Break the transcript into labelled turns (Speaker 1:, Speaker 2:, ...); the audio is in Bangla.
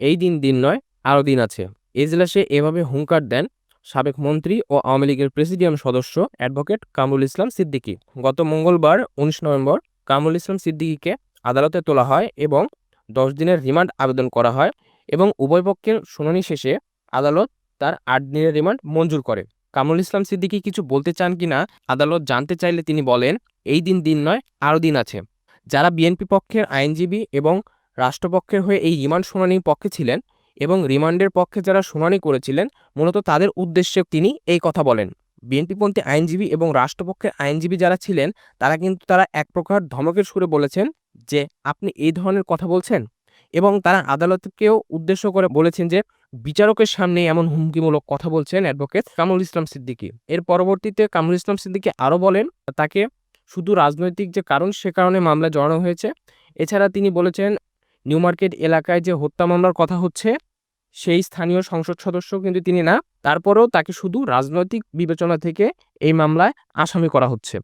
Speaker 1: এই দিন দিন নয়, আরও দিন আছে। এজলাসে এভাবে হুঙ্কার দেন সাবেক মন্ত্রী ও আওয়ামী লীগের প্রেসিডিয়াম সদস্য অ্যাডভোকেট কামরুল ইসলাম সিদ্দিকী। গত মঙ্গলবার ১৯ নভেম্বর কামরুল ইসলাম সিদ্দিকীকে আদালতে তোলা হয় এবং ১০ দিনের রিমান্ড আবেদন করা হয় এবং উভয় পক্ষের শুনানি শেষে আদালত তার ৮ দিনের রিমান্ড মঞ্জুর করে। কামরুল ইসলাম সিদ্দিকী কিছু বলতে চান কিনা আদালত জানতে চাইলে তিনি বলেন, এই দিন দিন নয়, আরও দিন আছে। যারা বিএনপি পক্ষের আইনজীবী এবং রাষ্ট্রপক্ষের হয়ে এই রিমান্ড শুনানির পক্ষে ছিলেন এবং রিমান্ডের পক্ষে যারা শুনানি করেছিলেন, মূলত তাদের উদ্দেশ্যে তিনি এই কথা বলেন। বিএনপিপন্থী আইনজীবী এবং রাষ্ট্রপক্ষের আইনজীবী যারা ছিলেন, তারা এক প্রকার ধমকের সুরে বলেছেন যে, আপনি এই ধরনের কথা বলছেন, এবং তারা আদালতকেও উদ্দেশ্য করে বলেছেন যে, বিচারকের সামনে এমন হুমকিমূলক কথা বলছেন অ্যাডভোকেট কামরুল ইসলাম সিদ্দিকী। এর পরবর্তীতে কামরুল ইসলাম সিদ্দিকী আরও বলেন, তাকে শুধু রাজনৈতিক যে কারণ, সে কারণে মামলায় জড়ানো হয়েছে। এছাড়া তিনি বলেছেন, নিউ মার্কেট এলাকায় যে হত্যা মামলার কথা হচ্ছে, সেই স্থানীয় সংসদ সদস্য কিন্তু তিনি না। তারপরেও তাকে শুধু রাজনৈতিক বিবেচনা থেকে এই মামলায় আসামি করা হচ্ছে।